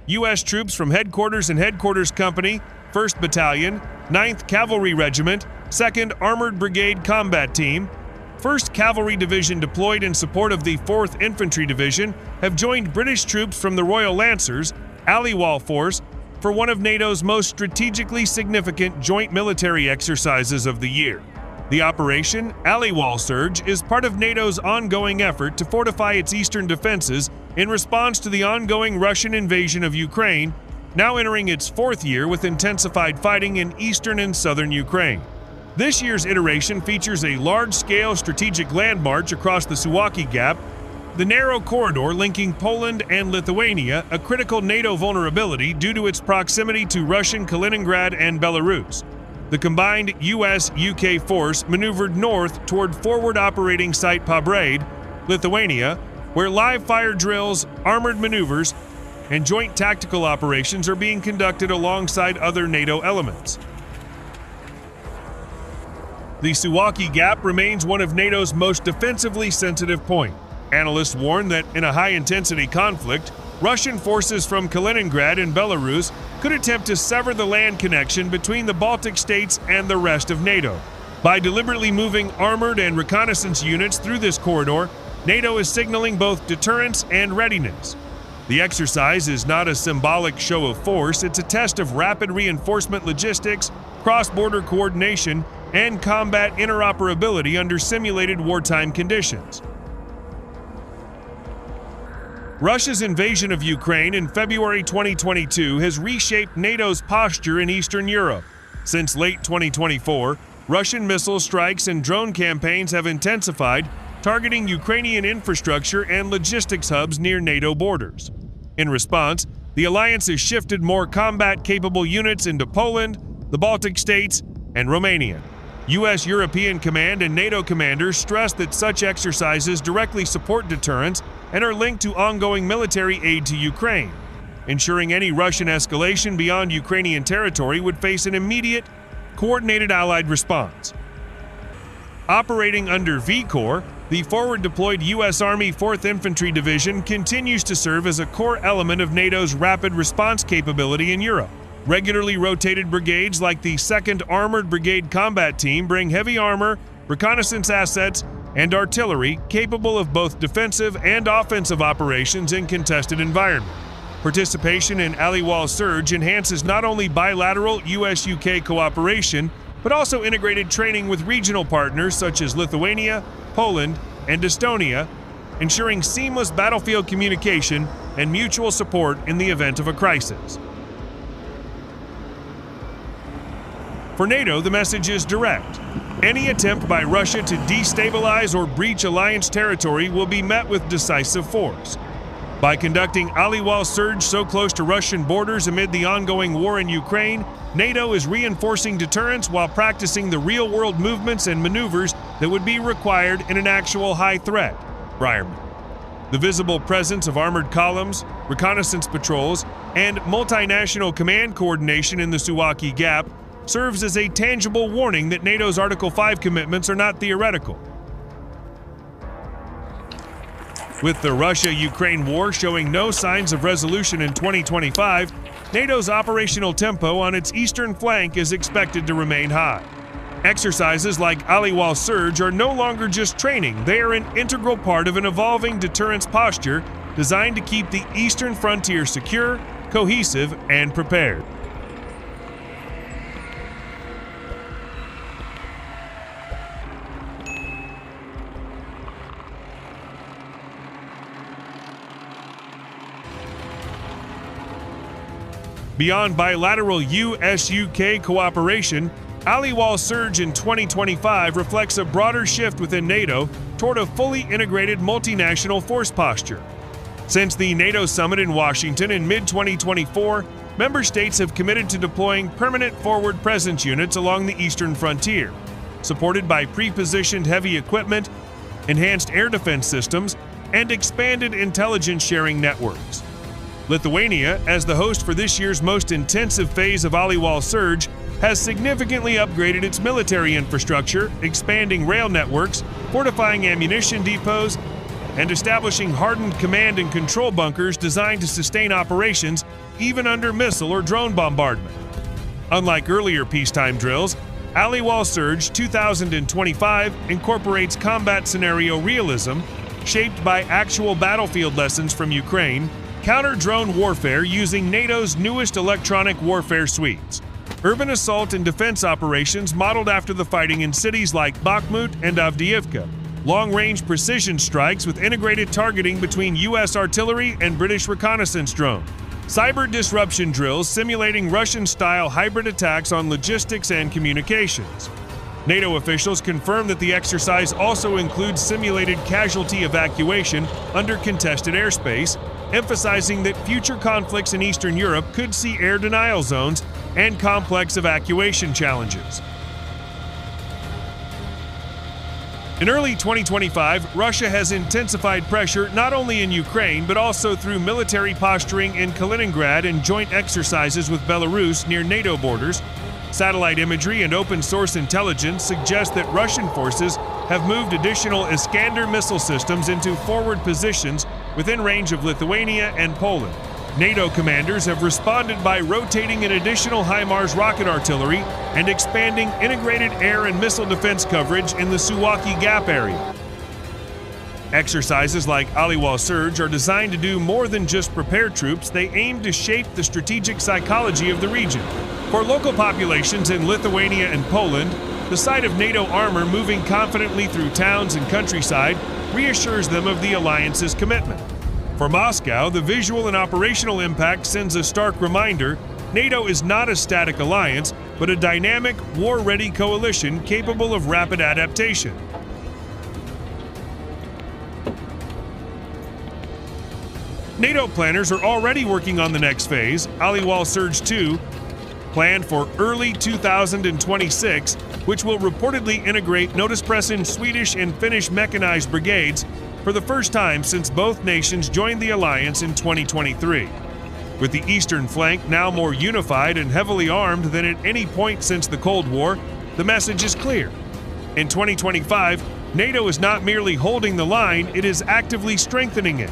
U.S. troops from Headquarters and Headquarters Company, 1st Battalion, 9th Cavalry Regiment, 2nd Armored Brigade Combat Team, 1st Cavalry Division deployed in support of the 4th Infantry Division have joined British troops from the Royal Lancers, Aliwal Force, for one of NATO's most strategically significant joint military exercises of the year. The Operation Aliwal Surge is part of NATO's ongoing effort to fortify its eastern defenses in response to the ongoing Russian invasion of Ukraine, now entering its 4th year with intensified fighting in eastern and southern Ukraine. This year's iteration features a large-scale strategic land march across the Suwalki Gap, the narrow corridor linking Poland and Lithuania, a critical NATO vulnerability due to its proximity to Russian Kaliningrad and Belarus. The combined US-UK force maneuvered north toward forward operating site Pobrad, Lithuania, where live fire drills, armored maneuvers, and joint tactical operations are being conducted alongside other NATO elements. The Suwalki Gap remains one of NATO's most defensively sensitive points. Analysts warn that in a high-intensity conflict, Russian forces from Kaliningrad and Belarus could attempt to sever the land connection between the Baltic states and the rest of NATO. By deliberately moving armored and reconnaissance units through this corridor, NATO is signaling both deterrence and readiness. The exercise is not a symbolic show of force, it's a test of rapid reinforcement logistics, cross-border coordination, and combat interoperability under simulated wartime conditions. Russia's invasion of Ukraine in February 2022 has reshaped NATO's posture in Eastern Europe. Since late 2024, Russian missile strikes and drone campaigns have intensified, targeting Ukrainian infrastructure and logistics hubs near NATO borders. In response, the alliance has shifted more combat-capable units into Poland, the Baltic states, and Romania. U.S. European Command and NATO commanders stress that such exercises directly support deterrence and are linked to ongoing military aid to Ukraine, ensuring any Russian escalation beyond Ukrainian territory would face an immediate, coordinated Allied response. Operating under V-Corps, the forward-deployed U.S. Army 4th Infantry Division continues to serve as a core element of NATO's rapid response capability in Europe. Regularly rotated brigades like the 2nd Armored Brigade Combat Team bring heavy armor, reconnaissance assets, and artillery capable of both defensive and offensive operations in contested environments. Participation in Aliwal Surge enhances not only bilateral US-UK cooperation, but also integrated training with regional partners such as Lithuania, Poland, and Estonia, ensuring seamless battlefield communication and mutual support in the event of a crisis. For NATO, the message is direct. Any attempt by Russia to destabilize or breach alliance territory will be met with decisive force. By conducting Aliwal Surge so close to Russian borders amid the ongoing war in Ukraine, NATO is reinforcing deterrence while practicing the real-world movements and maneuvers that would be required in an actual high-threat environment. The visible presence of armored columns, reconnaissance patrols, and multinational command coordination in the Suwalki Gap serves as a tangible warning that NATO's Article 5 commitments are not theoretical. With the Russia-Ukraine war showing no signs of resolution in 2025, NATO's operational tempo on its eastern flank is expected to remain high. Exercises like Aliwal Surge are no longer just training, they are an integral part of an evolving deterrence posture designed to keep the eastern frontier secure, cohesive, and prepared. Beyond bilateral US-UK cooperation, Aliwal Surge in 2025 reflects a broader shift within NATO toward a fully integrated multinational force posture. Since the NATO summit in Washington in mid-2024, member states have committed to deploying permanent forward presence units along the eastern frontier, supported by pre-positioned heavy equipment, enhanced air defense systems, and expanded intelligence sharing networks. Lithuania, as the host for this year's most intensive phase of Aliwal Surge, has significantly upgraded its military infrastructure, expanding rail networks, fortifying ammunition depots, and establishing hardened command and control bunkers designed to sustain operations even under missile or drone bombardment. Unlike earlier peacetime drills, Aliwal Surge 2025 incorporates combat scenario realism, shaped by actual battlefield lessons from Ukraine, counter-drone warfare using NATO's newest electronic warfare suites, urban assault and defense operations modeled after the fighting in cities like Bakhmut and Avdiivka, long-range precision strikes with integrated targeting between U.S. artillery and British reconnaissance drones, cyber disruption drills simulating Russian-style hybrid attacks on logistics and communications. NATO officials confirmed that the exercise also includes simulated casualty evacuation under contested airspace, emphasizing that future conflicts in Eastern Europe could see air denial zones and complex evacuation challenges. In early 2025, Russia has intensified pressure not only in Ukraine but also through military posturing in Kaliningrad and joint exercises with Belarus near NATO borders. Satellite imagery and open-source intelligence suggest that Russian forces have moved additional Iskander missile systems into forward positions within range of Lithuania and Poland. NATO commanders have responded by rotating in additional HIMARS rocket artillery and expanding integrated air and missile defense coverage in the Suwalki Gap area. Exercises like Aliwal Surge are designed to do more than just prepare troops. They aim to shape the strategic psychology of the region. For local populations in Lithuania and Poland, the sight of NATO armor moving confidently through towns and countryside reassures them of the alliance's commitment. For Moscow, the visual and operational impact sends a stark reminder: NATO is not a static alliance, but a dynamic, war-ready coalition capable of rapid adaptation. NATO planners are already working on the next phase, Aliwal Surge 2, planned for early 2026, which will reportedly integrate Notispressin Swedish and Finnish mechanized brigades for the first time since both nations joined the alliance in 2023. With the eastern flank now more unified and heavily armed than at any point since the Cold War, the message is clear. In 2025, NATO is not merely holding the line, it is actively strengthening it.